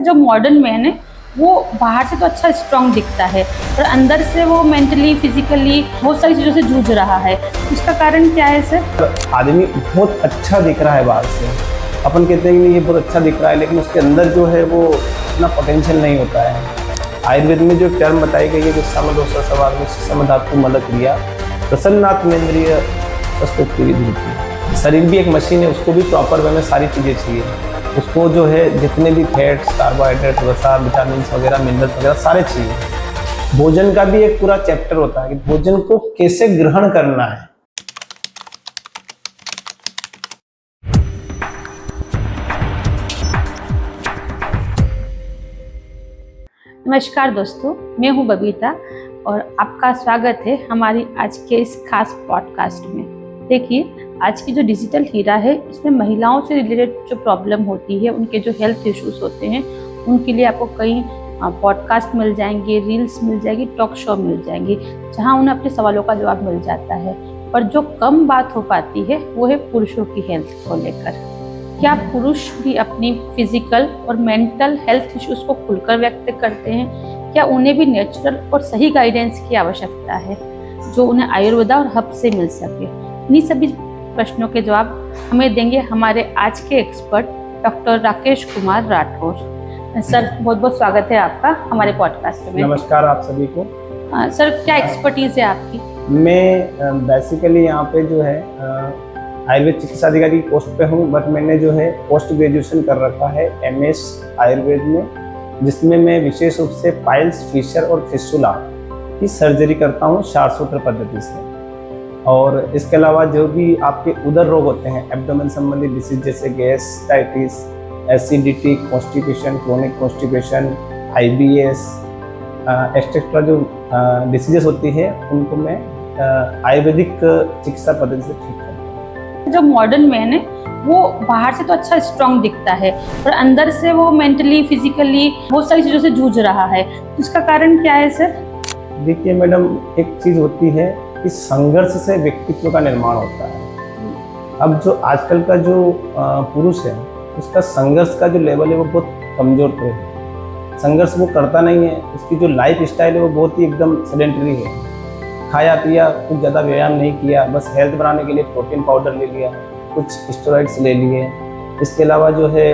जो modern man है वो बाहर से तो अच्छा स्ट्रांग दिखता है और अंदर से वो मेंटली फिजिकली बहुत सारी चीज़ों से जूझ रहा है। उसका कारण क्या है सर? आदमी बहुत अच्छा दिख रहा है बाहर से, अपन कहते हैं कि नहीं ये बहुत अच्छा दिख रहा है, लेकिन उसके अंदर जो है वो इतना पोटेंशियल नहीं होता है। आयुर्वेद में जो टर्म बताई गई है कि समदोष सवार समधातु मल क्रिया प्रसन्नात्मेंद्रिय शरीर भी एक मशीन है, उसको भी प्रॉपर वे में सारी चीज़ें चाहिए। उसको जो है जितने भी फैट्स, कार्बोहाइड्रेट, वसा, विटामिन वगैरह, मिनरल्स वगैरह सारे चाहिए। भोजन का भी एक पूरा चैप्टर होता है कि भोजन को कैसे ग्रहण करना है। नमस्कार दोस्तों, मैं हूं बबीता और आपका स्वागत है हमारी आज के इस खास पॉडकास्ट में। देखिए, आज की जो डिजिटल हीरा है इसमें महिलाओं से रिलेटेड जो प्रॉब्लम होती है, उनके जो हेल्थ इश्यूज होते हैं, उनके लिए आपको कई पॉडकास्ट मिल जाएंगे, रील्स मिल जाएगी, टॉक शो मिल जाएंगी, जहां उन्हें अपने सवालों का जवाब मिल जाता है। पर जो कम बात हो पाती है वो है पुरुषों की हेल्थ को लेकर। क्या पुरुष भी अपनी फिजिकल और मेंटल हेल्थ इश्यूज को खुलकर व्यक्त करते हैं? क्या उन्हें भी नेचुरल और सही गाइडेंस की आवश्यकता है जो उन्हें आयुर्वेदा और हब से मिल सके? इन्हीं सभी प्रश्नों के जवाब हमें देंगे हमारे आज के expert doctor Rakesh Kumar Rathore. Sir, बहुत बहुत स्वागत है आपका हमारे पॉडकास्ट में। नमस्कार आप सभी को। सर, क्या एक्सपर्टीज है आपकी? मैं बेसिकली यहाँ पे जो है आयुर्वेद चिकित्सा अधिकारी की पोस्ट पे हूँ, बट मैंने जो है पोस्ट ग्रेजुएशन कर रखा है MS आयुर्वेद में, जिसमें मैं विशेष रूप से पाइल्स, फिशर और फिस्टुला की सर्जरी करता हूँ क्षारसूत्र पद्धति से। और इसके अलावा जो भी आपके उदर रोग होते हैं, एब्डोमेन संबंधी डिसीज जैसे gastritis, acidity, constipation, chronic constipation, IBS, etcetera जो डिसीजेस होती है, उनको मैं आयुर्वेदिक चिकित्सा पद्धति से ठीक करता हूँ। जो मॉडर्न मैन है वो बाहर से तो अच्छा स्ट्रांग दिखता है और अंदर से वो मेंटली फिजिकली बहुत सारी चीज़ों से जूझ रहा है। उसका कारण क्या है सर? देखिए मैडम, एक चीज़ होती है कि संघर्ष से व्यक्तित्व का निर्माण होता है। अब जो आजकल का जो पुरुष है, उसका संघर्ष का जो लेवल है वो बहुत कमजोर पे है। संघर्ष वो करता नहीं है। उसकी जो लाइफ स्टाइल है वो बहुत ही एकदम सेडेंटरी है। खाया पिया, कुछ ज़्यादा व्यायाम नहीं किया, बस हेल्थ बनाने के लिए प्रोटीन पाउडर ले लिया, कुछ स्टेरॉइड्स ले लिए। इसके अलावा जो है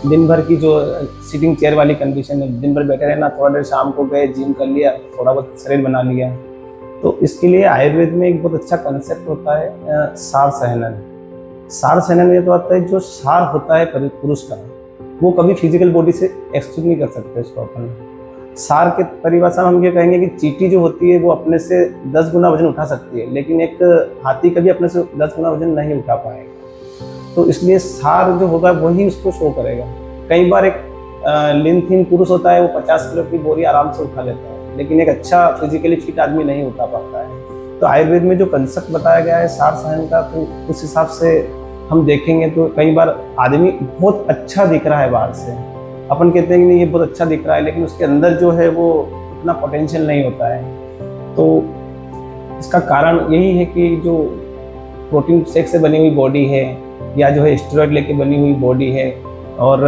दिन भर की जो सिटिंग चेयर वाली कंडीशन है, दिन भर बैठे रहना, थोड़ा देर शाम को गए जिम कर लिया, थोड़ा बहुत शरीर बना लिया। तो इसके लिए आयुर्वेद में एक बहुत अच्छा कंसेप्ट होता है सार सहनन। सार सहनन ये तो आता है जो सार होता है पुरुष का, वो कभी फिजिकल बॉडी से एक्सक्लूड नहीं कर सकते उसको अपन। सार के परिभाषा में हम ये कहेंगे कि चींटी जो होती है वो अपने से 10 गुना वजन उठा सकती है, लेकिन एक हाथी कभी अपने से 10 गुना वजन नहीं उठा पाएगा। तो इसलिए सार जो होगा वही उसको शो करेगा। कई बार एक लीन थीन पुरुष होता है, वो 50 किलो की बोरी आराम से उठा लेता है, लेकिन एक अच्छा फिजिकली फिट आदमी नहीं उठा पाता है। तो आयुर्वेद में जो कंसेप्ट बताया गया है सार सहन का, तो उस हिसाब से हम देखेंगे तो कई बार आदमी बहुत अच्छा दिख रहा है बाहर से, अपन कहते हैं कि नहीं ये बहुत अच्छा दिख रहा है, लेकिन उसके अंदर जो है वो इतना पोटेंशियल नहीं होता है। तो इसका कारण यही है कि जो प्रोटीन शेक से बनी हुई बॉडी है, या जो है स्टेरॉइड लेके बनी हुई बॉडी है, और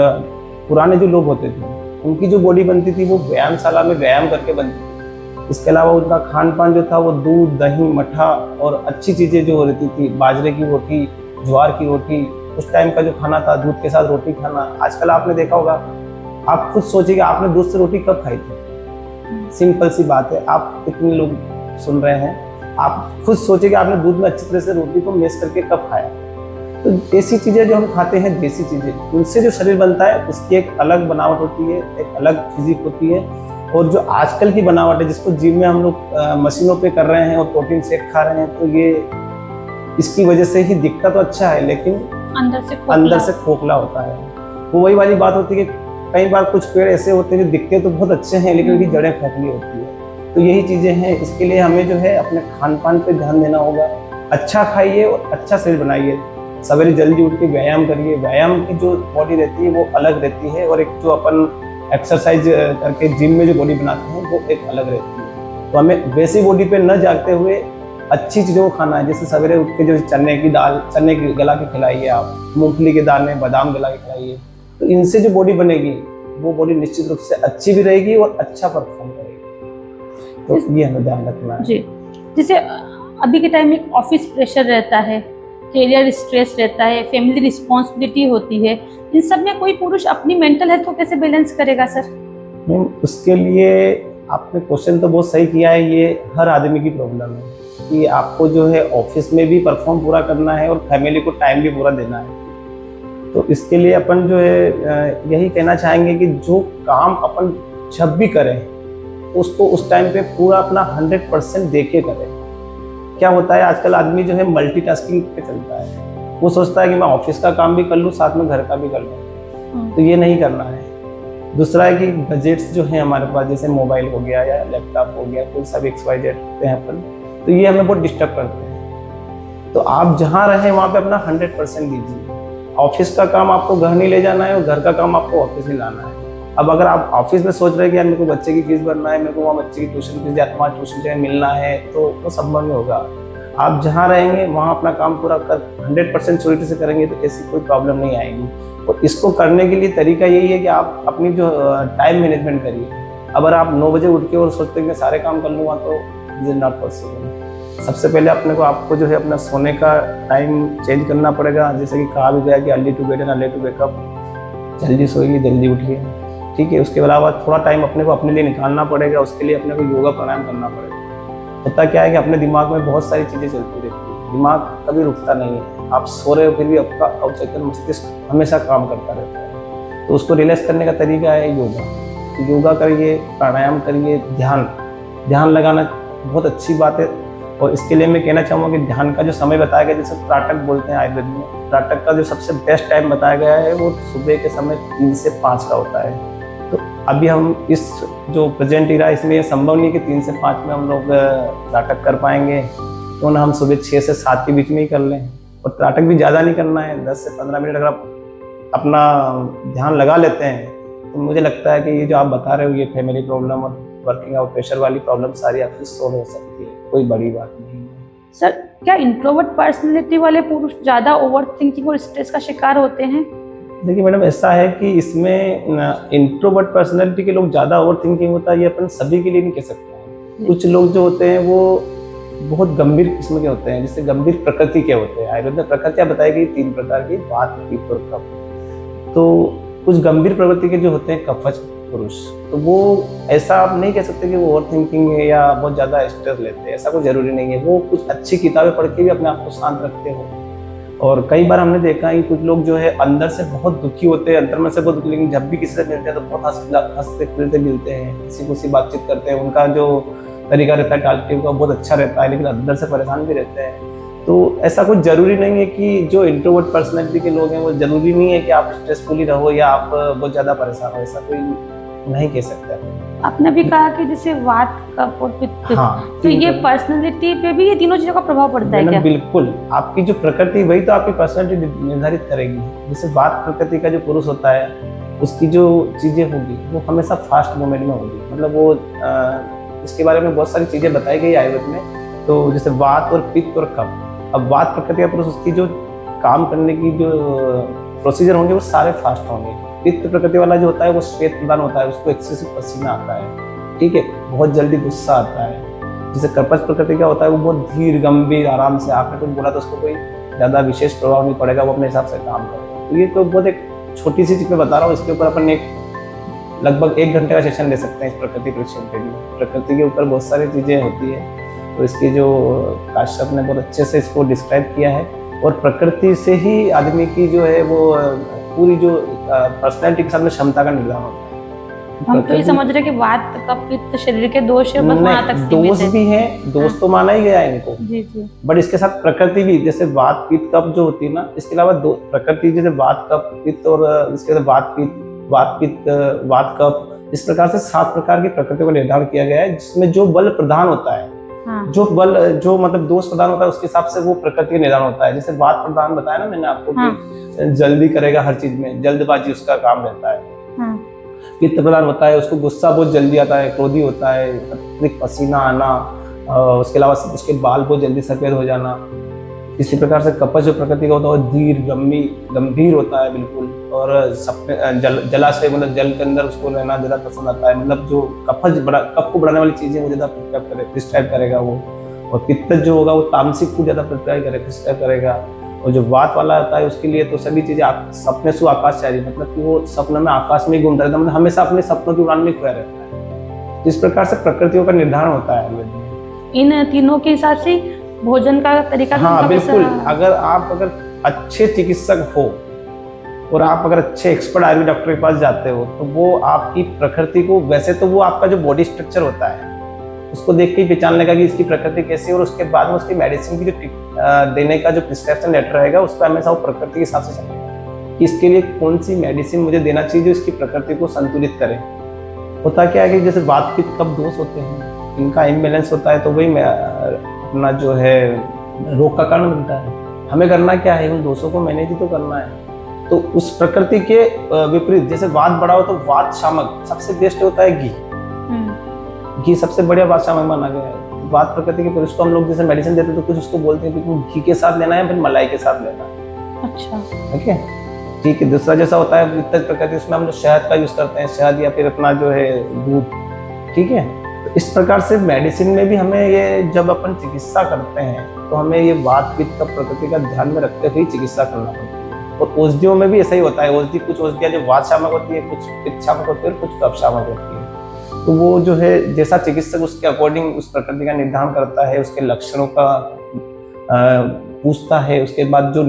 पुराने जो लोग होते थे उनकी जो बॉडी बनती थी वो व्यायामशाला में व्यायाम करके बनती थी। इसके अलावा उनका खान पान जो था वो दूध, दही, मट्ठा और अच्छी चीज़ें जो रहती थी, बाजरे की रोटी, ज्वार की रोटी, उस टाइम का जो खाना था, दूध के साथ रोटी खाना। आजकल आपने देखा होगा, आप खुद सोचिए आपने दूध से रोटी कब खाई थी? सिंपल सी बात है, आप इतने लोग सुन रहे हैं, आप खुद सोचिए कि आपने दूध में अच्छी तरह से रोटी को मिक्स करके कब खाया? तो ऐसी चीज़ें जो हम खाते हैं, देसी चीज़ें, उनसे जो शरीर बनता है उसकी एक अलग बनावट होती है, एक अलग फिजिक होती है। और जो आजकल की बनावट है, जिसको जिम में हम लोग मशीनों पे कर रहे हैं और प्रोटीन शेक खा रहे हैं, तो ये इसकी वजह से ही दिखता तो अच्छा है, लेकिन अंदर से खोखला होता है। वो वही वाली बात होती है कि कई बार कुछ पेड़ ऐसे होते हैं जो दिखते तो बहुत अच्छे हैं, लेकिन उनकी जड़ें खोखली होती है। तो यही चीज़ें हैं। इसके लिए हमें जो है अपने खान पान पे ध्यान देना होगा। अच्छा खाइए और अच्छा शरीर बनाइए। सवेरे जल्दी उठ के व्यायाम करिए। व्यायाम की जो बॉडी रहती है वो अलग रहती है, और एक जो अपन एक्सरसाइज करके जिम में जो बॉडी बनाते हैं वो एक अलग रहती है। तो हमें वैसी बॉडी पे न जागते हुए अच्छी चीज़ों को खाना है। जैसे सवेरे उठ के जो चने की दाल, चने की गला के खिलाइए, आप मूंगफली के दाने, बादाम गला के खिलाइए, तो इनसे जो बॉडी बनेगी वो बॉडी निश्चित रूप से अच्छी भी रहेगी और अच्छा परफॉर्म करेगी। तो ये हमें ध्यान रखना है। जी, जैसे अभी के टाइम में ऑफिस प्रेशर रहता है, करियर स्ट्रेस रहता है, फैमिली रिस्पॉन्सिबिलिटी होती है, इन सब में कोई पुरुष अपनी मेंटल हेल्थ को कैसे बैलेंस करेगा सर? मैम, उसके लिए आपने क्वेश्चन तो बहुत सही किया है। ये हर आदमी की प्रॉब्लम है कि आपको जो है ऑफिस में भी परफॉर्म पूरा करना है और फैमिली को टाइम भी पूरा देना है। तो इसके लिए अपन जो है यही कहना चाहेंगे कि जो काम अपन जब भी करें उसको उस टाइम पे पूरा अपना 100% दे के करें। क्या होता है आजकल आदमी जो है मल्टीटास्किंग पे चलता है, वो सोचता है कि मैं ऑफिस का काम भी कर लूँ साथ में घर का भी कर लूँ, तो ये नहीं करना है। दूसरा है कि गजेट्स जो है हमारे पास, जैसे मोबाइल हो गया या लैपटॉप हो गया, कोई सब XYZ पे हैं अपन, तो ये हमें बहुत डिस्टर्ब करते हैं। तो आप जहाँ रहें वहाँ पे अपना 100% दीजिए। ऑफिस का काम आपको घर नहीं ले जाना है और घर का काम आपको ऑफिस में लाना है। अब अगर आप ऑफिस में सोच रहे हैं कि यार मेरे को बच्चे की फीस भरना है, मेरे को वहाँ बच्चे की ट्यूशन फीस या वहाँ ट्यूशन जो है मिलना है, तो वो संभव नहीं होगा। आप जहाँ रहेंगे वहाँ अपना काम पूरा कर 100% चोरी से करेंगे तो ऐसी कोई प्रॉब्लम नहीं आएगी। और इसको करने के लिए तरीका यही है कि आप अपनी जो टाइम मैनेजमेंट करिए। अगर आप 9 बजे उठ के और सोचते हैं कि सारे काम कर लूँगा तो इट इज नॉट पॉसिबल। सबसे पहले अपने को आपको जो है अपना सोने का टाइम चेंज करना पड़ेगा। जैसे कि कहा भी गया कि early to bed and early to wake up, जल्दी सोइए जल्दी उठिए, ठीक है। उसके अलावा थोड़ा टाइम अपने को अपने लिए निकालना पड़ेगा। उसके लिए अपने को योगा प्राणायाम करना पड़ेगा। होता क्या है कि अपने दिमाग में बहुत सारी चीज़ें चलती रहती है, दिमाग कभी रुकता नहीं है। आप सो रहे हो फिर भी आपका अवचेतन मस्तिष्क हमेशा काम करता रहता है। तो उसको रिलैक्स करने का तरीका है योगा। तो योगा करिए, प्राणायाम करिए, ध्यान लगाना बहुत अच्छी बात है। और इसके लिए मैं कहना चाहूँगा कि ध्यान का जो समय बताया गया, जैसे त्राटक बोलते हैं आयुर्वेद में, त्राटक का जो सबसे बेस्ट टाइम बताया गया है वो सुबह के समय 3 से 5 का होता है। तो अभी हम इस जो प्रेजेंट इरा इसमें ये संभव नहीं है कि 3 से 5 में हम लोग त्राटक कर पाएंगे, तो ना हम सुबह 6 से 7 के बीच में ही कर लें। और त्राटक भी ज़्यादा नहीं करना है, 10 से 15 मिनट अगर आप अपना ध्यान लगा लेते हैं तो मुझे लगता है कि ये जो आप बता रहे हो ये फैमिली प्रॉब्लम और वर्किंग और प्रेशर वाली प्रॉब्लम सारी आपकी सॉल्व हो सकती है, कोई बड़ी बात नहीं है। सर, क्या इंट्रोवर्ट पर्सनैलिटी वाले पुरुष ज़्यादा ओवर थिंकिंग और स्ट्रेस का शिकार होते हैं? देखिए मैडम, ऐसा है कि इसमें इंट्रोवर्ट पर्सनैलिटी के लोग ज़्यादा ओवर थिंकिंग होता है, ये अपन सभी के लिए नहीं कह सकते हैं। कुछ लोग जो होते हैं वो बहुत गंभीर किस्म के होते हैं, जिससे गंभीर प्रकृति के होते हैं। आयुर्वेद में प्रकृतियाँ बताई गई 3 प्रकार की, वात, पित्त और कफ। तो कुछ गंभीर प्रकृति के जो होते हैं कफज पुरुष, तो वो ऐसा आप नहीं कह सकते कि वो ओवर थिंकिंग है या बहुत ज़्यादा स्ट्रेस लेते हैं, ऐसा कोई ज़रूरी नहीं है। वो कुछ अच्छी किताबें पढ़ के भी अपने आप को शांत रखते हो। और कई बार हमने देखा है कि कुछ लोग जो है अंदर से बहुत दुखी होते हैं, अंदर में से बहुत दुखी, लेकिन जब भी किसी से मिलते हैं तो बहुत हंसते खेलते मिलते हैं, किसी को बातचीत करते हैं। उनका जो तरीका रहता है टालने का बहुत अच्छा रहता है, लेकिन अंदर से परेशान भी रहते हैं। तो ऐसा कुछ जरूरी नहीं है कि जो इंट्रोवर्ट पर्सनैलिटी के लोग हैं वो जरूरी नहीं है कि आप स्ट्रेसफुली रहो या आप बहुत ज़्यादा परेशान हो, ऐसा कोई नहीं कह सकता। आपने भी कहा कि जैसे वात, कफ और पित्त, हाँ, तो ये पर्सनैलिटी पे भी ये तीनों चीजों का प्रभाव पड़ता है क्या? बिल्कुल, आपकी जो प्रकृति वही तो आपकी पर्सनैलिटी निर्धारित करेगी। जैसे वात प्रकृति का जो पुरुष होता है उसकी जो चीजें होगी वो हमेशा फास्ट मूवमेंट में होगी। मतलब वो इसके बारे में बहुत सारी चीजें बताई गई आयुर्वेद में। तो जैसे वात और पित्त और कफ, अब वात प्रकृति का पुरुष उसकी जो काम करने की जो प्रोसीजर होंगे वो सारे फास्ट होंगे। पित्त प्रकृति वाला जो होता है वो श्वेत प्रधान होता है, उसको एक्सेसिव पसीना आता है, ठीक है, बहुत जल्दी गुस्सा आता है। जैसे कपच प्रकृति का होता है वो बहुत धीर गंभीर आराम से, आपने कुछ बोला तो उसको कोई ज़्यादा विशेष प्रभाव नहीं पड़ेगा, वो अपने हिसाब से काम करेगा। तो ये तो बहुत एक छोटी सी चीज़ मैं बता रहा हूँ, इसके ऊपर अपन एक लगभग 1 घंटे का सेशन ले सकते हैं इस प्रकृति परीक्षण के लिए। प्रकृति के ऊपर बहुत सारी चीज़ें होती है, तो इसकी जो काश्यप ने बहुत अच्छे से इसको डिस्क्राइब किया है। और प्रकृति से ही आदमी की जो है वो पूरी जो पर्सनैलिटी के सामने क्षमता का निर्धारण होता है। हम तो ये समझ रहे हैं कि वात, कफ, पित्त शरीर के दोष है, बस वहाँ तक सीमित दोष है। भी हैं, दोष तो माना ही गया है इनको, जी जी। बट इसके साथ प्रकृति भी, जैसे वात, पित्त, कफ जो होती है ना, इसके अलावा दो प्रकृति जैसे वात, कफ, पित्त और इसके बाद वात, पित्त, वात, कफ, इस प्रकार से 7 प्रकार की प्रकृति को निर्धारण किया गया है, जिसमें जो बल प्रधान होता है, हाँ। जो जो मतलब दोष प्रधान होता है उसके हिसाब से वो प्रकृति का निर्धारण होता है। जैसे वात प्रधान बताया ना मैंने आपको, हाँ। कि जल्दी करेगा हर चीज में, जल्दबाजी उसका काम रहता है। हाँ। पित्त प्रधान होता है, उसको गुस्सा बहुत जल्दी आता है, क्रोधी होता है, अत्यधिक पसीना आना, उसके अलावा उसके बाल बहुत जल्दी सफेद हो जाना। इसी प्रकार से कपच जो प्रकृति का होता है वो धीर गंभीर होता है बिल्कुल, और सपने जलाशय मतलब जल के अंदर उसको रहना ज़्यादा पसंद आता है। मतलब जो कफ को बढ़ाने वाली चीज़ें वो ज़्यादा प्रिस्क्राइब करेगा वो। और पित्त जो होगा वो तामसिक फूड ज़्यादा प्रिस्क्राइब करेगा। और जो वात वाला होता है उसके लिए तो सभी चीज़ें सपने सु आकाशचारी, मतलब कि वो सपनों में आकाश में ही घूमता रहता है, मतलब हमेशा अपने सपनों की उड़ान में खोया रहता है। तो इस प्रकार से प्रकृतियों का निर्धारण होता है आयुर्वेद में। इन तीनों के हिसाब से भोजन का तरीका भी हाँ उनका बिल्कुल। कैसा- अगर अच्छे चिकित्सक हो और आप अगर अच्छे एक्सपर्ट आयुर्वेद डॉक्टर के पास जाते हो तो वो आपकी प्रकृति को, वैसे तो वो आपका जो बॉडी स्ट्रक्चर होता है उसको देख के ही पहचान लेगा कि इसकी प्रकृति कैसी है, और उसके बाद में उसकी मेडिसिन की जो देने का जो प्रिस्क्रिप्शन लेटर रहेगा उस पर हमेशा वो प्रकृति के हिसाब से चलेगा कि इसके लिए कौन सी मेडिसिन मुझे देना चाहिए जो इसकी प्रकृति को संतुलित करे। होता क्या है कि जैसे वात पित्त कफ दोष होते हैं, इनका इम्बैलेंस होता है तो वही अपना जो है रोग का कारण बनता है। हमें करना क्या है, उन दोषों को मैनेज ही तो करना है। तो उस प्रकृति के विपरीत, जैसे वात बढ़ा हो तो वात शामक सबसे बेस्ट होता है घी। घी सबसे बढ़िया वात शामक माना गया है। वात प्रकृति के पुरुष को हम लोग जैसे मेडिसिन देते हैं तो कुछ उसको बोलते हैं कि घी के साथ लेना है फिर मलाई के साथ लेना है। अच्छा, ठीक है। ठीक है, दूसरा जैसा होता है वित्त प्रकृति, उसमें हम लोग शहद का यूज करते हैं, शहद या फिर अपना जो है दूध। ठीक है। तो इस प्रकार से मेडिसिन में भी हमें ये, जब अपन चिकित्सा करते हैं तो हमें ये वात पित्त का प्रकृति का ध्यान में रखते हुए चिकित्सा करना पड़ती है। और औषधियों में भी ऐसा ही होता है। औषधि, कुछ औषधियाँ जो वात शामक होती है, कुछ पित्त शामक होती है और कुछ कफ शामक होती है। तो वो जो है जैसा चिकित्सक उसके अकॉर्डिंग उस प्रकृति का निर्धारण करता है, उसके लक्षणों का पूछता है, उसके बाद जो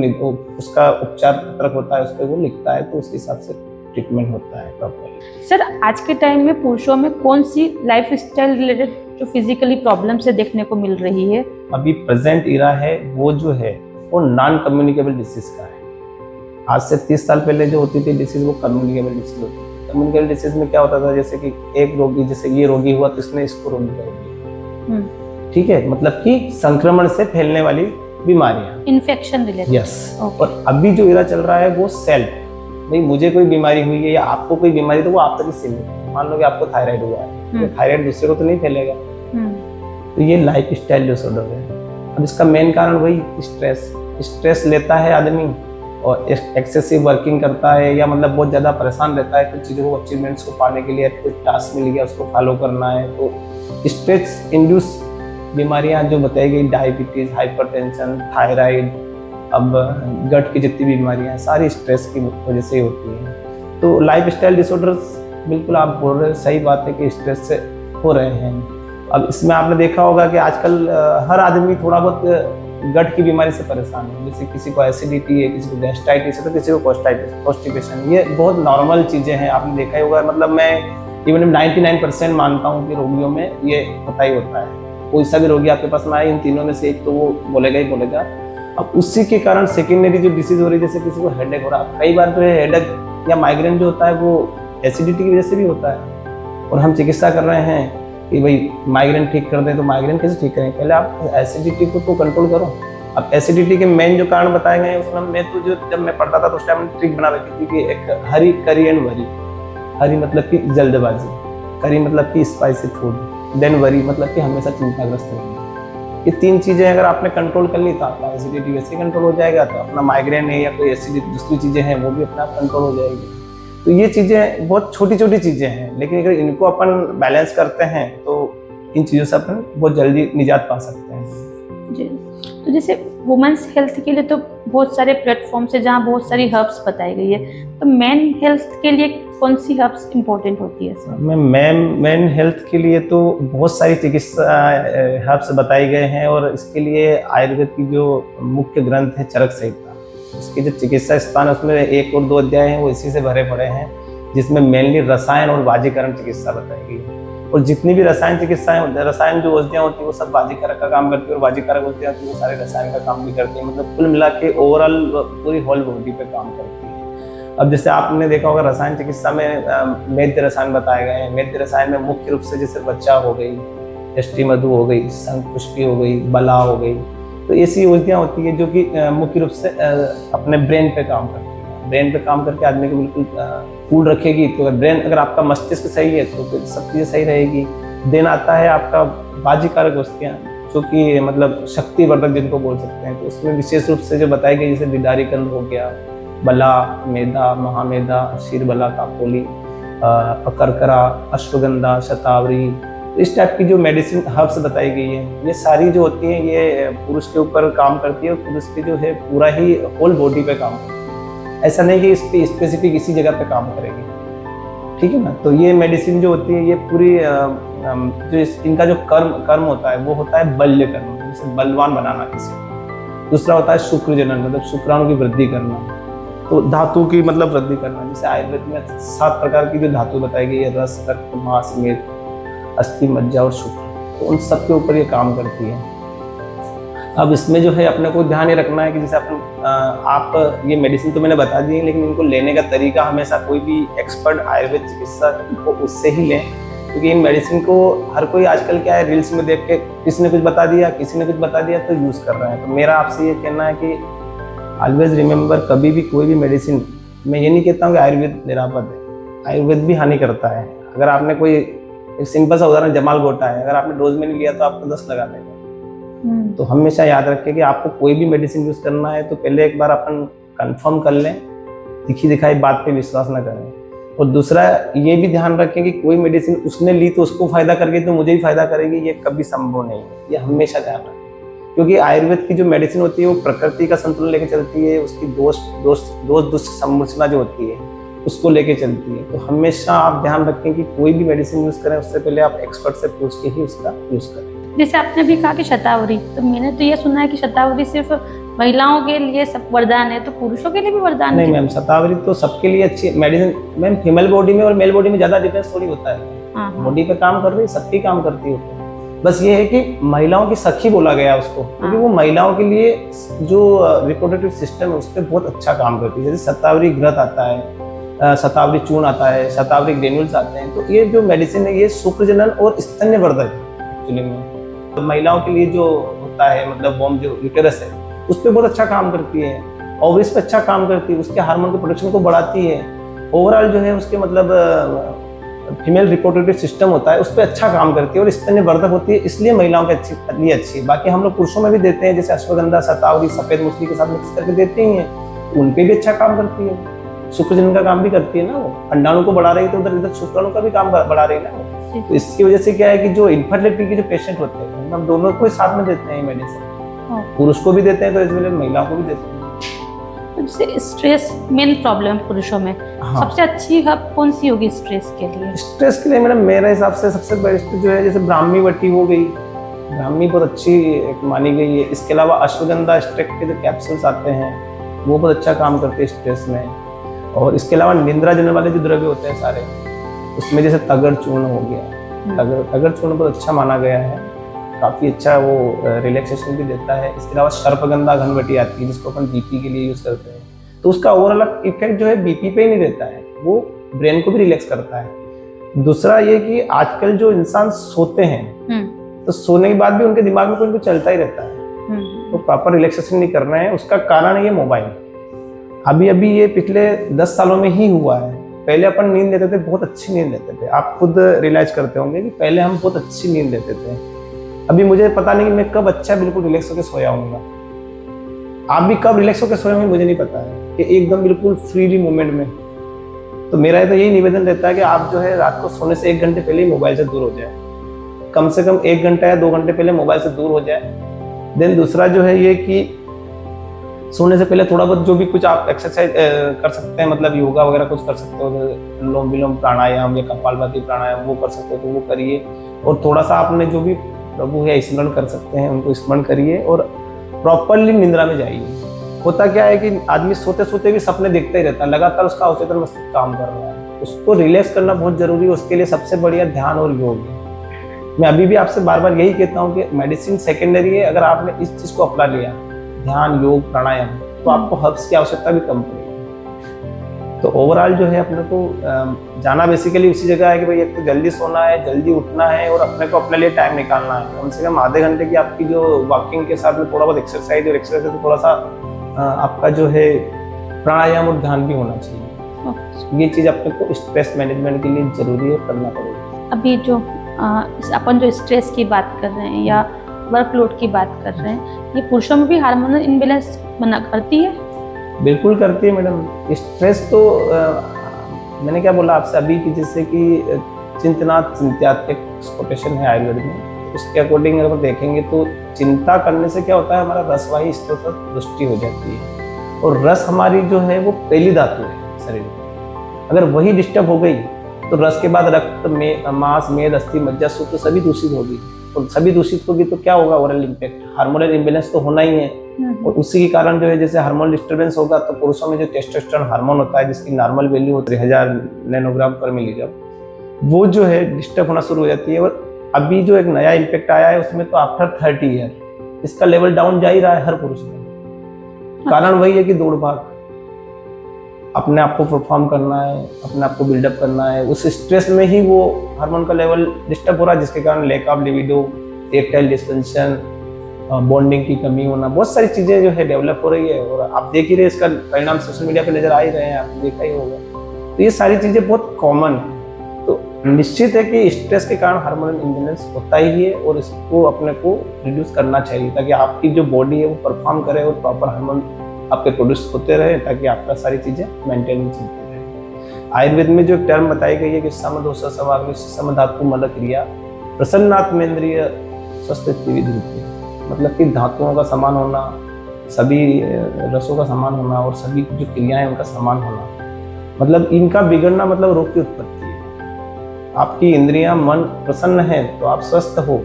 उसका उपचार पत्रक होता है उस पर वो लिखता है, तो उसके हिसाब से ट्रीटमेंट होता है प्रॉपर। सर आज के टाइम में पुरुषों में कौन सी लाइफ स्टाइल रिलेटेड जो फिजिकली प्रॉब्लम से देखने को मिल रही है? अभी प्रेजेंट इरा है वो जो है वो नॉन कम्युनिकेबल डिसीज का है। आज से 30 साल पहले जो होती थी डिसीज वो कम्युनिकेबल डिसीज होती थी। कम्युनिकेबल डिसीज में क्या होता था, जैसे कि एक रोगी, जैसे ये रोगी हुआ तो इसने इसको रोगी कर दिया। ठीक है, मतलब कि संक्रमण से फैलने वाली बीमारियां, इन्फेक्शन रिलेटेड। यस। और अभी जो इरा चल रहा है वो सेल्फ, भाई मुझे कोई बीमारी हुई है या आपको कोई बीमारी, तो वो आप तक ही सीमित है। मान लो कि आपको थायराइड हुआ है, तो थायराइड दूसरे को तो नहीं फैलेगा। तो ये लाइफ स्टाइल डिसऑर्डर है। अब इसका मेन कारण वही स्ट्रेस लेता है आदमी और एक्सेसिव वर्किंग करता है, या मतलब बहुत ज़्यादा परेशान रहता है कुछ चीज़ों को, अचीवमेंट्स को पाने के लिए कुछ टास्क मिल गया उसको फॉलो करना है। तो स्ट्रेस इंड्यूस बीमारियां जो बताई गई, डायबिटीज़, हाइपरटेंशन, थायराइड, अब गट की जितनी बीमारियां सारी स्ट्रेस की वजह से ही होती हैं। तो लाइफ स्टाइल डिसऑर्डर्स, बिल्कुल आप बोल रहे हैं, सही बात है कि स्ट्रेस से हो रहे हैं। अब इसमें आपने देखा होगा कि आजकल हर आदमी थोड़ा बहुत गट की बीमारी से परेशान है। जैसे किसी को एसिडिटी है, किसी को गैस्ट्राइटिस है, तो किसी को कॉन्स्टिपेशन। ये बहुत नॉर्मल चीज़ें हैं, आपने देखा ही होगा। मतलब मैं इवन 99% मानता हूँ कि रोगियों में ये होता ही होता है। कोई सा भी रोगी आपके पास में आए, इन तीनों में से एक तो वो बोलेगा ही बोलेगा। अब उसी के कारण सेकेंडरी जो डिसीज हो रही है, जैसे किसी को हेडेक हो रहा है, कई बार तो हेडेक या माइग्रेन जो होता है वो एसिडिटी की वजह से भी होता है। और हम चिकित्सा कर रहे हैं कि भाई माइग्रेन ठीक कर दें, तो माइग्रेन कैसे ठीक करें? पहले आप एसिडिटी को तो कंट्रोल करो। अब एसिडिटी के मेन जो कारण बताए गए हैं उसमें मैं तो जो जब मैं पढ़ता था तो उस टाइम ट्रिक बना रखी थी कि एक हरी, करी एंड वरी। हरी मतलब कि जल्दबाजी, करी मतलब कि स्पाइसी फूड, देन वरी मतलब कि हमेशा चिंताग्रस्त रहना। ये तीन चीज़ें अगर आपने कंट्रोल कर ली तो आपका एसिडिटी वैसे कंट्रोल हो जाएगा, तो अपना माइग्रेन है या कोई एसिडिटी दूसरी चीज़ें हैं वो भी अपने आप कंट्रोल हो जाएगी। तो ये चीज़ें बहुत छोटी छोटी चीज़ें हैं, लेकिन अगर इनको अपन बैलेंस करते हैं तो इन चीज़ों से अपन बहुत जल्दी निजात पा सकते हैं। जी, तो जैसे वुमेन्स हेल्थ के लिए तो बहुत सारे प्लेटफॉर्म्स है जहाँ बहुत सारी हर्ब्स बताई गई है, तो मेन हेल्थ के लिए कौन सी हर्ब्स इंपॉर्टेंट होती है सर? मेन हेल्थ के लिए तो बहुत सारी चिकित्सा हर्ब्स बताई गए हैं, और इसके लिए आयुर्वेद की जो मुख्य ग्रंथ है चरक संहिता, इसके जो चिकित्सा स्थान है उसमें 1 और 2 अध्याय हैं, वो इसी से भरे पड़े हैं, जिसमें मेनली रसायन और वाजीकरण चिकित्सा बताई गई है। और जितनी भी रसायन चिकित्साएं, रसायन जो औषधियाँ होती है वो सब वाजीकारक का काम करती है, और वाजीकारक औषधियाँ होती है वो सारे रसायन का काम भी करती है। मतलब कुल मिला के ओवरऑल पूरी होल बॉडी पे काम करती है। अब जैसे आपने देखा होगा रसायन चिकित्सा में मेद्य रसायन बताए गए हैं। मेद्य रसायन में मुख्य रूप से जैसे बच्चा हो गई, यष्टि मधु हो गई, शंखपुष्पी हो गई, बला हो गई, तो ऐसी औषधियाँ होती है जो कि मुख्य रूप से अपने ब्रेन पे काम करती है। ब्रेन पे काम करके आदमी को बिल्कुल कूल रखेगी। तो ब्रेन अगर आपका मस्तिष्क सही है तो फिर सब चीज़ें सही रहेगी। देन आता है आपका वाजीकारक औषधियाँ, जो कि मतलब शक्तिवर्धक जिनको बोल सकते हैं, तो उसमें विशेष रूप से जो बताई गई, जैसे बिदारी कंद हो गया, बला, मेधा, महामेधा, शीरबला, कापोली, अकरकरा, अश्वगंधा, शतावरी, इस टाइप की जो मेडिसिन हर्ब्स बताई गई है, ये सारी जो होती हैं ये पुरुष के ऊपर काम करती है और पुरुष के जो है पूरा ही होल बॉडी पे काम करती है। ऐसा नहीं कि इस पे स्पेसिफिक इसी जगह पे काम करेगी, ठीक है ना। तो ये मेडिसिन जो होती है ये पूरी जो इनका जो कर्म होता है वो होता है बल्य कर्म, जैसे बलवान बनाना किसी को। दूसरा होता है शुक्र जनन, मतलब शुक्राणु की वृद्धि करना। तो धातु की मतलब वृद्धि करना, जैसे आयुर्वेद में 7 प्रकार की जो धातु बताई गई है, रस, रक्त, मांस, मेद, अस्थि, मज्जा और शुक्र, तो उन सब के ऊपर ये काम करती है। अब इसमें जो है अपने को ध्यान ये रखना है कि जैसे आप ये मेडिसिन तो मैंने बता दी है, लेकिन इनको लेने का तरीका हमेशा कोई भी एक्सपर्ट आयुर्वेद चिकित्सक को उससे ही लें, क्योंकि इन मेडिसिन को हर कोई आजकल क्या है रील्स में देख के किसी ने कुछ बता दिया, किसी ने कुछ बता दिया तो यूज़ कर रहे हैं। तो मेरा आपसे ये कहना है कि ऑलवेज रिमेंबर, कभी भी कोई भी मेडिसिन, मैं ये नहीं कहता हूँ कि आयुर्वेद निरापद है, आयुर्वेद भी हानि करता है। अगर आपने कोई एक सिंपल सा उदाहरण जमाल गोटा है, अगर आपने डोज में नहीं लिया तो आपको 10 लगा देगा। तो हमेशा याद रखें कि आपको कोई भी मेडिसिन यूज करना है तो पहले एक बार अपन कंफर्म कर लें, दिखी दिखाई बात पे विश्वास ना करें। और दूसरा ये भी ध्यान रखें कि कोई मेडिसिन उसने ली तो उसको फायदा करेगी तो मुझे भी फायदा करेगी, ये कभी संभव नहीं है। ये हमेशा ध्यान रखें, क्योंकि आयुर्वेद की जो मेडिसिन होती है वो प्रकृति का संतुलन लेके चलती है, उसकी दोष दुष्ट संरचना जो होती है उसको लेके चलती है। तो हमेशा आप ध्यान रखें कि कोई भी मेडिसिन यूज करें उससे पहले आप एक्सपर्ट से पूछ के ही उसका यूज करें। जैसे आपने भी कहा कि शतावरी, तो मैंने तो ये सुना है कि शतावरी सिर्फ महिलाओं के लिए सब वरदान है, तो पुरुषों के लिए भी वरदान है? नहीं मैम, शतावरी तो सबके लिए अच्छी मेडिसिन। मैम फीमेल बॉडी में और मेल बॉडी में ज्यादा डिफरेंस थोड़ी होता है। बॉडी पे काम कर रही है, सबकी काम करती है। बस ये है कि महिलाओं की सखी बोला गया उसको, क्योंकि वो महिलाओं के लिए जो रिप्रोडक्टिव सिस्टम है उस पर बहुत अच्छा काम करती है। जैसे शतावरी घृत आता है, शतावरी चूर्ण आता है, शतावरी ग्रेन्यूल्स आते हैं। तो ये जो मेडिसिन है ये शुक्र जनन और स्तन्यवर्धक है एक्चुअली में। तो महिलाओं के लिए जो होता है मतलब वोम जो यूटेरस है उस पर बहुत अच्छा काम करती है, ओवरीज पे अच्छा काम करती है, उसके हार्मोन के प्रोडक्शन को बढ़ाती है। ओवरऑल जो है उसके मतलब फीमेल रिप्रोडक्टिव सिस्टम होता है उस पर अच्छा काम करती है और स्तन्यवर्धक होती है, इसलिए महिलाओं के लिए अच्छी है। बाकी हम लोग पुरुषों में भी देते हैं, जैसे अश्वगंधा, शतावरी, सफेद मूसली के साथ मिक्स करके देते ही हैं, उन पे भी अच्छा काम करती है। शुक्र जनन का काम भी करती है ना, वो अंडाणु को बढ़ा रही है तो उधर इधर शुक्राणु का भी काम बढ़ा रही है ना वो। तो इसकी वजह से क्या है कि जो इनफर्टिलिटी के जो पेशेंट होते हैं हम दोनों को साथ में देते हैं ये मेडिसिन, पुरुष को भी देते हैं तो इसलिए महिलाओं को भी देते हैं। तो जैसे स्ट्रेस मेन प्रॉब्लम पुरुषों में, सबसे अच्छी हब कौन सी होगी स्ट्रेस के लिए? स्ट्रेस के लिए मैडम मेरे हिसाब से सबसे बेस्ट जो है जैसे ब्राह्मी वटी हो गई, ब्राह्मी बहुत अच्छी एक मानी गई है। इसके अलावा अश्वगंधा स्ट्रेक्ट के जो कैप्सूल्स आते हैं वो बहुत अच्छा काम करते हैं स्ट्रेस में। और इसके अलावा निंद्रा जनन वाले जो द्रव्य होते हैं सारे, उसमें जैसे तगर चूर्ण हो गया, तगर चूर्ण बहुत अच्छा माना गया है, काफ़ी अच्छा वो रिलैक्सेशन भी देता है। इसके अलावा सर्पगंधा घनवटी आती है जिसको अपन बीपी के लिए यूज़ करते हैं, तो उसका ओवरऑल इफेक्ट जो है बीपी पे ही नहीं रहता है, वो ब्रेन को भी रिलैक्स करता है। दूसरा ये कि आजकल जो इंसान सोते हैं तो सोने के बाद भी उनके दिमाग में कुछ चलता ही रहता है, तो प्रॉपर रिलैक्सेशन नहीं कर रहे हैं। उसका कारण है ये मोबाइल। अभी अभी ये पिछले 10 सालों में ही हुआ है। पहले अपन नींद लेते थे, बहुत अच्छी नींद लेते थे, आप खुद रियलाइज करते होंगे कि पहले हम बहुत अच्छी नींद लेते थे। अभी मुझे पता नहीं कि मैं कब अच्छा बिल्कुल रिलैक्स होकर सोया हूँगा। आप भी कब रिलैक्स होकर सोए होंगे मुझे नहीं पता है, कि एकदम बिल्कुल फ्रीली मूवमेंट में। तो मेरा तो यही निवेदन रहता है कि आप जो है रात को सोने से 1 घंटे पहले ही मोबाइल से दूर हो जाए, कम से कम 1 घंटा या 2 घंटे पहले मोबाइल से दूर हो जाए। देन दूसरा जो है ये कि सोने से पहले थोड़ा बहुत जो भी कुछ आप एक्सरसाइज कर सकते हैं, मतलब योगा वगैरह कुछ कर सकते हो, अनुलोम विलोम प्राणायाम या कपालभाति प्राणायाम वो कर सकते हो तो वो करिए। और थोड़ा सा आपने जो भी प्रभु है स्मरण कर सकते हैं उनको स्मरण करिए और प्रॉपरली निद्रा में जाइए। होता क्या है कि आदमी सोते सोते भी सपने देखता ही रहता है, लगातार उसका अवचेतन मस्तिष्क काम कर रहा है, उसको रिलैक्स करना बहुत जरूरी है। उसके लिए सबसे बढ़िया ध्यान और योग है। मैं अभी भी आपसे बार बार यही कहता हूँ कि मेडिसिन सेकेंडरी है, अगर आपने इस चीज को अपना लिया, ध्यान, योग, प्राणायाम, तो आपको हर्ब्स की आवश्यकता भी कम पड़ेगी। तो ओवरऑल जो है अपने को जाना बेसिकली उसी जगह है कि भाई एक तो जल्दी सोना है, जल्दी उठना है और अपने को अपने लिए टाइम निकालना है। कम से कम आधे घंटे की आपकी जो वॉकिंग के साथ में थोड़ा बहुत एक्सरसाइज, और एक्सरसाइज तो थोड़ा सा आपका जो है प्राणायाम और ध्यान भी होना चाहिए। ये चीज़ अपने को स्ट्रेस मैनेजमेंट के लिए जरूरी है, करना पड़ेगा। अभी जो अपन जो स्ट्रेस की बात कर रहे हैं या वर्कलोड की बात कर रहे हैं, ये पुरुषों में भी हार्मोनल इम्बैलेंस बना करती है? बिल्कुल करती है मैडम। स्ट्रेस तो मैंने क्या बोला आपसे अभी कि जैसे कि चिंतनात् चिंत्यात् एक कोटेशन है आयुर्वेद में, उसके अकॉर्डिंग अगर देखेंगे तो चिंता करने से क्या होता है, हमारा रसवाही स्तर पर दृष्टि हो जाती है, और रस हमारी जो है वो पहली धातु है शरीर में। अगर वही डिस्टर्ब हो गई तो रस के बाद रक्त में मांस मेद अस्थि मज्जा सूत्र सभी दूषित होगी, और सभी दूषित होगी तो क्या होगा, ओवरऑल इम्पैक्ट, हार्मोनल इम्बैलेंस तो होना ही है। और उसी के कारण जो है जैसे हार्मोनल डिस्टर्बेंस होगा तो पुरुषों में जो टेस्टोस्टेरोन हार्मोन होता है जिसकी नॉर्मल वैल्यू होती है 1000 नैनोग्राम पर मिलीग्राम, वो जो है डिस्टर्ब होना शुरू हो जाती है। और अभी जो एक नया इम्पैक्ट आया है उसमें तो आफ्टर 30 ईयर इसका लेवल डाउन जा ही रहा है हर पुरुष में। कारण वही है कि दौड़ भाग, अपने आप को परफॉर्म करना है, अपने आप को बिल्डअप करना है, उस स्ट्रेस में ही वो हार्मोन का लेवल डिस्टर्ब हो रहा है, जिसके कारण lack of libido, erectile dysfunction, bonding की कमी होना, बहुत सारी चीजें जो है डेवलप हो रही है। और आप देख ही रहे इसका परिणाम सोशल मीडिया पे नजर आ ही रहे हैं, आपने देखा ही होगा। तो ये सारी चीजें बहुत कॉमन है। तो निश्चित है कि स्ट्रेस के कारण हार्मोनल इम्बैलेंस होता ही है, और इसको अपने को रिड्यूस करना चाहिए ताकि आपकी जो बॉडी है वो परफॉर्म करे और प्रॉपर हार्मोन आपके प्रोड्यूस होते रहे, ताकि आपका सारी चीजें मेंटेन चलती रहे। आयुर्वेद में जो टर्म बताई गई है कि समदोष समाग्नि समधातु मल क्रिया प्रसन्नात्मेंद्रिय स्वस्थ विधि, मतलब कि धातुओं का समान होना, सभी रसों का समान होना और सभी जो क्रियाएं उनका समान होना, मतलब इनका बिगड़ना मतलब रोग की उत्पत्ति है। आपकी इंद्रियां मन प्रसन्न है तो आप स्वस्थ हो,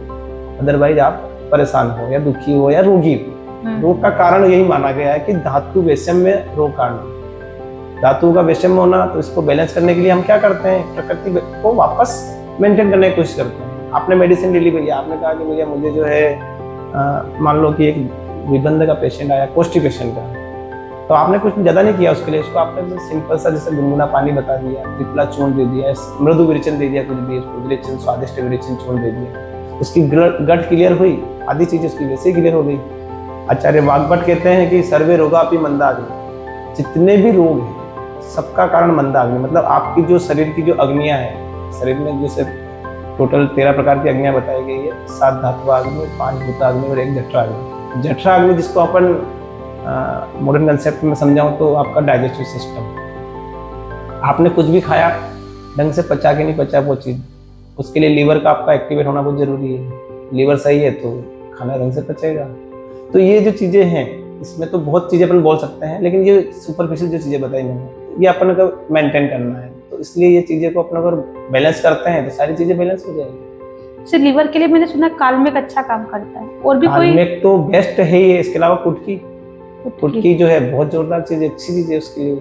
अदरवाइज आप परेशान हो या दुखी हो या रोगी हो। रोग का कारण यही माना गया है कि धातु वैषम्य रोग कारण, धातु का वैषम्य होना। तो इसको बैलेंस करने के लिए हम क्या करते हैं, प्रकृति को वापस मेंटेन करने की कोशिश करते हैं। आपने मेडिसिन ले ली भैया, आपने कहा कि भैया मुझे जो है मान लो कि एक विबंध का पेशेंट आया, कॉन्स्टिपेशन का, तो आपने कुछ ज्यादा नहीं किया उसके लिए, उसको आपने सिंपल सा जैसे गुनगुना पानी बता दिया, त्रिफला चूर्ण दे दिया, मृदु विरेचन दे दिया, कुछ भी विरेचन स्वादिष्ट विरेचन चूर्ण दे दिया, उसकी गट क्लियर हुई, आधी चीज उसकी वैसे ही क्लियर हो गई। आचार्य वाग्भट कहते हैं कि सर्वे रोगापि मंदाग्नि, जितने भी रोग हैं सबका कारण मंदाग्नि, मतलब आपकी जो शरीर की जो अग्नियां हैं, शरीर में जैसे टोटल 13 प्रकार की अग्नियां बताई गई है, 7 धात्वाग्नि, 5 भूताग्नि और 1 जठराग्नि। जठराग्नि जिसको अपन मॉडर्न कंसेप्ट में समझाऊं तो आपका डाइजेस्टिव सिस्टम, आपने कुछ भी खाया ढंग से पचा के नहीं पचा वो चीज, उसके लिए लीवर का आपका एक्टिवेट होना बहुत जरूरी है। लीवर सही है तो खाना ढंग से पचेगा। तो ये जो चीजें हैं इसमें तो बहुत चीजें अपन बोल सकते हैं, लेकिन ये सुपरफिशियल जो चीजें बताई मैंने ये अपन को मेंटेन करना है, तो इसलिए ये चीजें को अपन अगर बैलेंस करते हैं तो सारी चीजें बैलेंस हो जाएगी। सिर्फ लीवर के लिए मैंने सुना कालमेघ अच्छा काम करता है, और भी कोई? कालमेघ तो बेस्ट है ही है, इसके अलावा कुटकी जो है बहुत जोरदार चीज, अच्छी चीज है उसके लिए।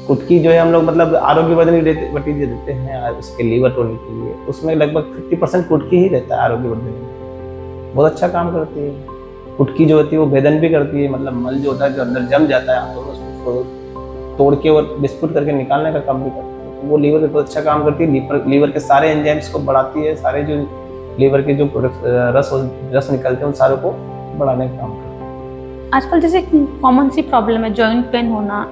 कुटकी जो है हम लोग मतलब आरोग्यवर्धन वटी देते हैं उसके लीवर टोनिक के लिए, उसमें लगभग 50% कुटकी ही रहता है आरोग्यवर्धन में, बहुत अच्छा काम करती है। कुटकी जो होती है वो भेदन भी करती है, मतलब मल जो होता है जो अंदर जम जाता है तो उसको तोड़ के और बिस्कुट करके निकालने का काम भी करती है। वो लीवर पे बहुत अच्छा काम करती है, लीवर के सारे एंजाइम्स को बढ़ाती है, सारे जो लीवर के जो रस निकलते हैं उन सारों को बढ़ाने का काम करती है। आजकल जैसे कॉमन सी प्रॉब्लम है जॉइंट पेन होना,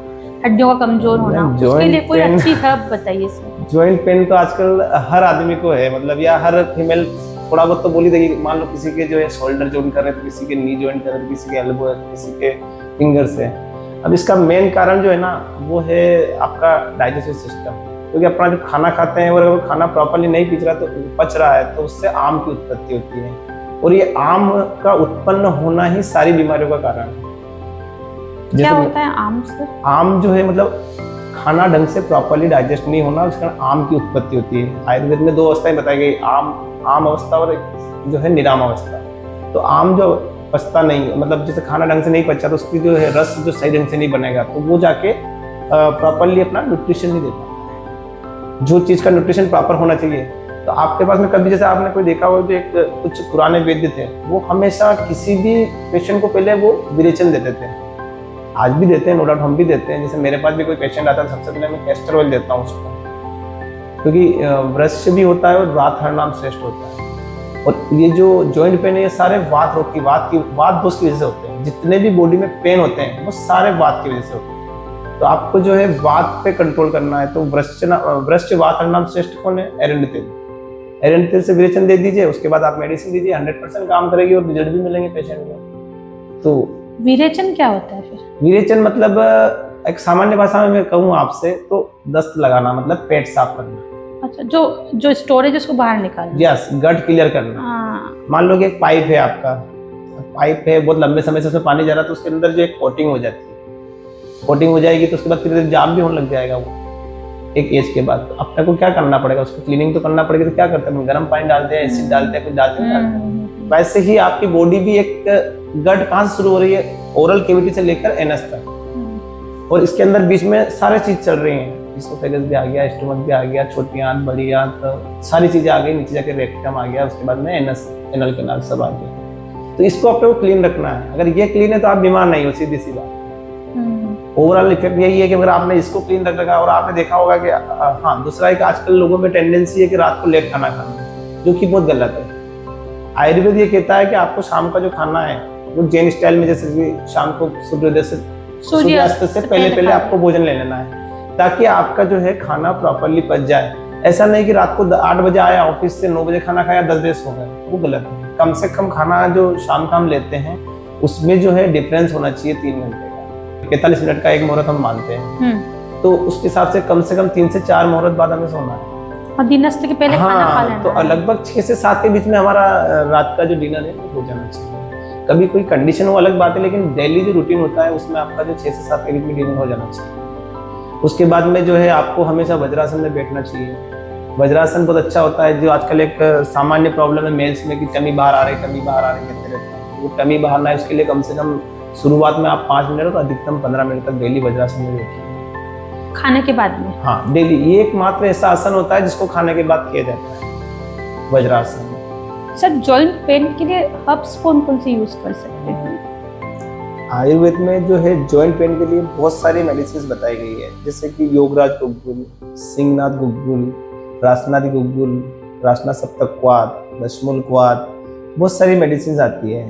हड्डियों का कमजोर होना, उसके लिए कोई अच्छी हर्ब बताइए सर। जॉइंट पेन तो आजकल हर आदमी को है, मतलब या हर फीमेल थोड़ा बहुत तो बोल ही देगी। मान लो किसी के जो है शोल्डर जॉइंट कर रहे तो किसी के नी जॉइंट कर रहे, किसी के एल्बो है, किसी के फिंगर्स है। अब इसका मेन कारण जो है ना वो है आपका डाइजेस्टिव सिस्टम, क्योंकि अपना जो खाना खाते हैं और अगर खाना प्रॉपर्ली नहीं पच रहा है तो उससे आम की उत्पत्ति होती है, और ये आम का उत्पन्न होना ही सारी बीमारियों का कारण है। क्या होता है आम से? आम जो है मतलब खाना ढंग से प्रॉपर्ली डाइजेस्ट नहीं होना, उसके कारण आम की उत्पत्ति होती है। आयुर्वेद में 2 अवस्थाएं बताई गई, आम अवस्था और जो है निराम अवस्था। तो आम जो पचता नहीं, मतलब जैसे खाना ढंग से नहीं पचा तो उसकी जो है रस जो सही ढंग से नहीं बनेगा तो वो जाके प्रॉपर्ली अपना न्यूट्रिशन नहीं दे पाता, जो चीज़ का न्यूट्रिशन प्रॉपर होना चाहिए। तो आपके पास में कभी जैसे आपने कोई देखा हो जो एक कुछ पुराने वैद्य थे, वो हमेशा किसी भी पेशेंट को पहले वो विरेचन देते थे, आज भी देते हैं, नो डाउट हम भी देते हैं। जैसे मेरे पास भी कोई पेशेंट आता है सबसे पहले मैं कैस्टर ऑयल देता हूँ उसको, क्योंकि वृश्य भी होता है और वात हर नाम श्रेष्ठ होता है। और ये जो जॉइंट पेन है ये सारे वात रोग की वात दोष की वजह से होते हैं। जितने भी बॉडी में पेन होते हैं वो सारे वात की वजह से होते हैं। तो आपको जो है वात पे कंट्रोल करना है तो वृश्य वात हर नाम श्रेष्ठ कौन है? एरंड तेल से विरेचन दे दीजिए, उसके बाद आप मेडिसिन दीजिए, 100% काम करेगी और रिजल्ट भी मिलेंगे पेशेंट को। तो विरेचन क्या होता है फिर? विरेचन मतलब एक सामान्य भाषा में मैं कहूँ आपसे तो दस्त लगाना, मतलब पेट साफ करना। अच्छा, जो स्टोरेज उसको बाहर निकालना। यस, गट क्लियर करना। हाँ। मान लो कि एक पाइप है आपका, पाइप है, बहुत लंबे समय से उसमें पानी जा रहा है, तो उसके अंदर जो एक कोटिंग हो जाती है, कोटिंग हो जाएगी तो उसके बाद धीरे धीरे जाम भी होने लग जाएगा वो एक एज के बाद। तो अपने को क्या करना पड़ेगा, उसको क्लीनिंग तो करना पड़ेगा। तो क्या करते हैं, गर्म पानी डालते हैं, एसिड डालते हैं, कुछ डालते हैं। वैसे ही आपकी बॉडी भी एक गट कहाँ से शुरू हो रही है, ओरल कैविटी से लेकर एनस तक, और इसके अंदर बीच में सारे चीज चल रही हैं। इसोफेगस भी आ गया, स्टोमक भी आ गया, छोटी आंत, बड़ी आंत, सारी चीजें आ गई, नीचे जाके रेक्टम आ गया, उसके बाद में एनस, एनल कैनाल सब आ गया। तो इसको अपने को क्लीन रखना है। अगर ये क्लीन है तो आप बीमार नहीं हो, सीधी सी बात। ओवरऑल इफेक्ट यही है कि अगर आपने इसको क्लीन रख रखा, और आपने देखा होगा कि हाँ, दूसरा एक आजकल लोगों में टेंडेंसी है कि रात को लेट खाना खाना, जो कि बहुत गलत है। आयुर्वेद ये कहता है कि आपको शाम का जो खाना है वो जैन स्टाइल में, जैसे कि शाम को सूर्योदय से सूर्यास्त से पहले आपको भोजन ले लेना है, ताकि आपका जो है खाना प्रॉपरली पच जाए। ऐसा नहीं कि रात को 8 बजे आया ऑफिस से, 9 बजे खाना खाया, 10 बजे सो गए, वो गलत है। कम से कम खाना जो शाम का हम लेते हैं उसमें जो है डिफरेंस होना चाहिए 3 घंटे का। 45 मिनट का एक मुहूर्त हम मानते हैं, तो उसके हिसाब से कम 3 से 4 मुहूर्त बाद हमें सोना है, और दिनस्त के पहले खाना खा लेना। तो लगभग 6 से 7 के बीच में हमारा रात का जो डिनर है वो हो जाना चाहिए। कभी कोई कंडीशन हो अलग बात है, लेकिन डेली जो रूटीन होता है उसमें आपका जो 6 से 7 के बीच में डिनर हो जाना चाहिए। उसके बाद में जो है आपको हमेशा वज्रासन में बैठना चाहिए। वज्रासन बहुत अच्छा होता है। जो आजकल एक सामान्य प्रॉब्लम है मेल्स में कि टमी बाहर आ रही कहते रहते हैं, वो टमी बाहर ना है, उसके लिए कम से कम शुरुआत में आप 5 मिनट तो अधिकतम 15 मिनट तक डेली वज्रासन में बैठिए खाने के बाद में। हाँ, डेली। ये एकमात्र ऐसा आसन होता है जिसको खाने के बाद किया जाता है, वज्रासन। सर, जॉइंट पेन के लिए हर्ब्स कौन कौन से यूज कर सकते हैं? आयुर्वेद में जो है जॉइंट पेन के लिए बहुत सारी मेडिसिन बताई गई है, जैसे कि योगराज गुग्गुल, सिंहनाथ गुग्गुल, रासनादी गुग्गुल, रासना सप्तक्वात, दशमूल क्वात, बहुत सारी मेडिसिन आती है।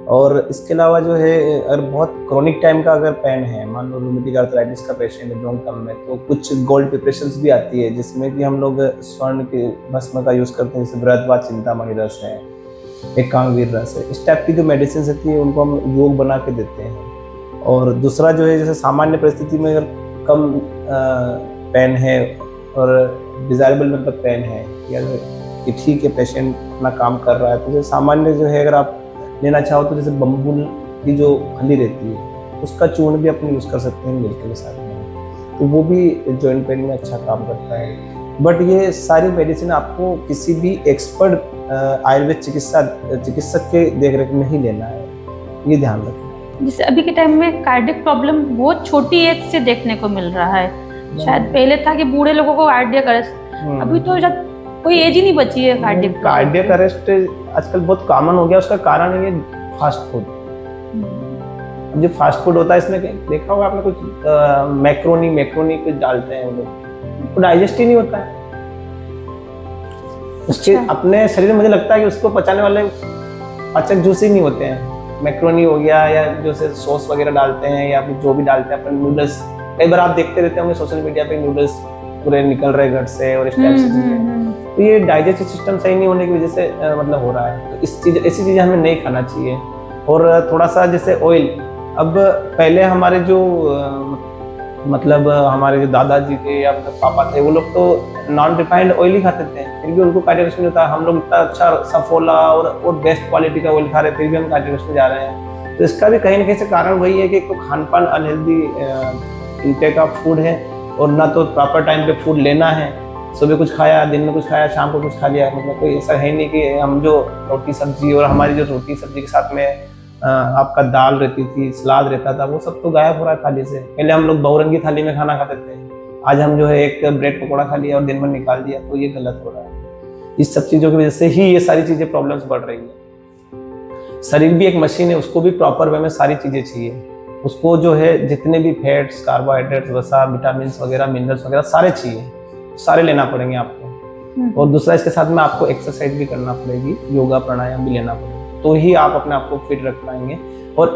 और इसके अलावा जो है अगर बहुत क्रोनिक टाइम का अगर पेन है, मान लो रूमेटिक आर्थराइटिस का पेशेंट है लॉन्ग टर्म में, तो कुछ गोल्ड प्रिपरेशंस भी आती है जिसमें कि हम लोग स्वर्ण के भस्म का यूज करते हैं, जैसे बृहद्वात चिंतामणि रस है, एकांगवीर रस है। इस टाइप की जो मेडिसिन होती है उनको हम योग बना के देते हैं। और दूसरा जो है, जैसे सामान्य परिस्थिति में अगर कम पेन है और डिजायरेबल मतलब पेन है, या कि ठीक है पेशेंट अपना काम कर रहा है, तो जैसे सामान्य जो है अगर आप लेना चाहो तो जैसे बम्बुल की जो फली रहती है उसका चूर्ण भी अपने यूज़ कर सकते हैं मिल्क के साथ में, तो वो भी जॉइंट पेन में अच्छा काम करता है। बट ये सारी मेडिसिन आपको किसी भी एक्सपर्ट आयुर्वेद चिकित्सक के देखरेख में ही लेना है, ये ध्यान रखें। जैसे अभी के टाइम में कार्डियक प्रॉब्लम बहुत छोटी एज से देखने को मिल रहा है। शायद पहले था कि बूढ़े लोगों को कार्डियक अरेस्ट, अभी तो कोई एज ही नहीं बची है कार्डियक अरेस्ट आजकल बहुत कॉमन हो गया। उसका कारण है फास्ट फूड। जो फास्ट फूड होता है इसमें देखा होगा आपने, कुछ मैक्रोनी कुछ डालते हैं वो लोग, डाइजेस्ट ही नहीं होता है उसके अपने शरीर में। मुझे लगता है कि उसको पचाने वाले पाचक जूस ही नहीं होते हैं। मैक्रोनी हो गया, या जो से सॉस वगैरह डालते हैं, या फिर जो भी डालते हैं अपन नूडल्स, कई बार आप देखते रहते होंगे सोशल मीडिया पे नूडल्स पूरे निकल रहे गट से और इस टाइप से चीजें, तो ये डाइजेस्टिव सिस्टम सही नहीं होने की वजह से मतलब हो रहा है। तो ऐसी चीजें हमें नहीं खाना चाहिए। और थोड़ा सा जैसे ऑयल, अब पहले हमारे जो मतलब हमारे जो दादाजी थे या मतलब पापा थे, वो लोग तो नॉन रिफाइंड ऑयल ही खाते थे, फिर भी उनको कार्डियक नहीं होता। हम लोग इतना अच्छा सफोला और बेस्ट क्वालिटी का ऑयल खा रहे, फिर भी हम कार्डियक में जा रहे हैं। तो इसका भी कहीं ना कहीं से कारण वही है कि एक तो खान पान अनहेल्दी इंटेक ऑफ फूड है, और ना तो प्रॉपर टाइम पे फूड लेना है। सुबह कुछ खाया, दिन में कुछ खाया, शाम को कुछ खा लिया, मतलब कोई ऐसा है नहीं कि हम जो रोटी सब्जी, और हमारी जो रोटी सब्जी के साथ में आपका दाल रहती थी, सलाद रहता था, वो सब तो गायब हो रहा है थाली से। पहले हम लोग बहुरंगी थाली में खाना खाते थे, आज हम जो है एक ब्रेड पकौड़ा खा लिया और दिन भर निकाल दिया, तो ये गलत हो रहा है। इस सब चीज़ों की वजह से ही ये सारी चीज़ें प्रॉब्लम्स बढ़ रही है। शरीर भी एक मशीन है, उसको भी प्रॉपर वे में सारी चीज़ें चाहिए। उसको जो है जितने भी फैट्स, कार्बोहाइड्रेट्स, वसा, विटामिन वगैरह, मिनरल्स वगैरह सारे चाहिए, सारे लेना पड़ेंगे आपको। और दूसरा इसके साथ में आपको एक्सरसाइज भी करना पड़ेगी, योगा प्राणायाम भी लेना पड़ेगा, तो ही आप अपने आप को फिट रख पाएंगे। और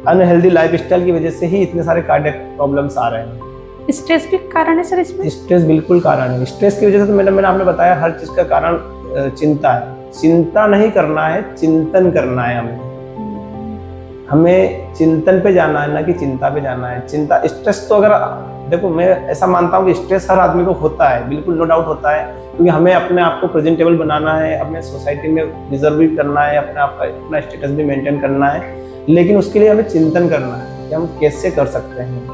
अनहेल्दी लाइफस्टाइल की वजह से ही इतने सारे कार्डियक प्रॉब्लम्स आ रहे हैं। स्ट्रेस भी कारण है सर इसमें? स्ट्रेस बिल्कुल कारण है। स्ट्रेस की वजह से तो मैंने आपने बताया हर चीज का कारण चिंता है। चिंता नहीं करना है, चिंतन करना है हमें। हमें चिंतन पे जाना है, ना कि चिंता पे जाना है। चिंता, स्ट्रेस तो अगर देखो, मैं ऐसा मानता हूँ कि स्ट्रेस हर आदमी को होता है, बिल्कुल नो डाउट होता है, क्योंकि हमें अपने आप को प्रेजेंटेबल बनाना है, अपने सोसाइटी में डिजर्व भी करना है, अपने आप का अपना स्टेटस भी मेंटेन करना है। लेकिन उसके लिए हमें चिंतन करना है कि हम कैसे कर सकते हैं।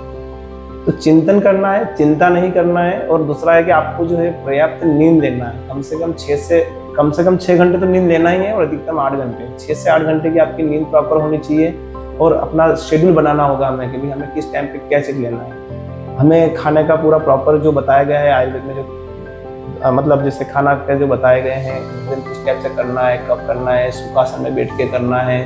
तो चिंतन करना है, चिंता नहीं करना है। और दूसरा है कि आपको जो है पर्याप्त नींद लेना है। कम से कम 6 घंटे तो नींद लेना ही है, और अधिकतम 8 घंटे, 6 से 8 घंटे की आपकी नींद प्रॉपर होनी चाहिए। और अपना शेड्यूल बनाना होगा हमें कि हमें किस टाइम पे क्या चीज लेना है। हमें खाने का पूरा प्रॉपर जो बताया गया है आयुर्वेद में, जो मतलब जैसे खाना का जो बताए गए हैं, भोजन किस टाइप से करना है, कब करना है, सुखासन में बैठ के करना है।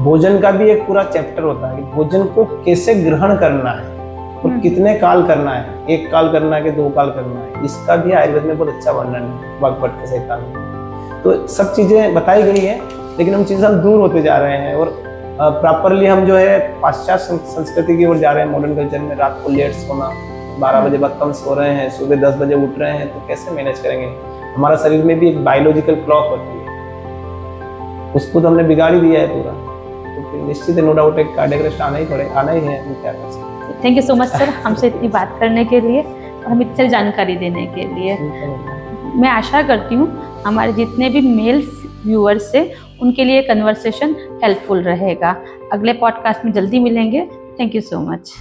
भोजन का भी एक पूरा चैप्टर होता है कि भोजन को कैसे ग्रहण करना है और कितने काल करना है, 1 काल करना है कि 2 काल करना है। इसका भी आयुर्वेद में बहुत अच्छा वर्णन है, वाग्भट के संहिता में। तो सब चीजें बताई गई है, लेकिन हम चीजें हम दूर होते जा रहे हैं और प्रॉपरली हम जो है पाश्चात्य संस्कृति की ओर जा रहे हैं। मॉडर्न कल्चर में रात को लेट सोना, 12 बजे बाद कम सो रहे हैं, सुबह 10 बजे उठ रहे हैं, तो कैसे मैनेज करेंगे। हमारा शरीर में भी एक बायोलॉजिकल क्लॉक होती है, उसको तो हमने बिगाड़ ही दिया है पूरा। तो फिर निश्चित नो डाउट एक कार्डियक अरेस्ट आना ही है, हम क्या कर सकते हैं। Thank you so much sir, हमसे इतनी बात करने के लिए और हमें इतनी जानकारी देने के लिए। मैं आशा करती हूँ हमारे जितने भी मेल व्यूअर्स हैं उनके लिए कन्वर्सेशन हेल्पफुल रहेगा। अगले पॉडकास्ट में जल्दी मिलेंगे। Thank you so much.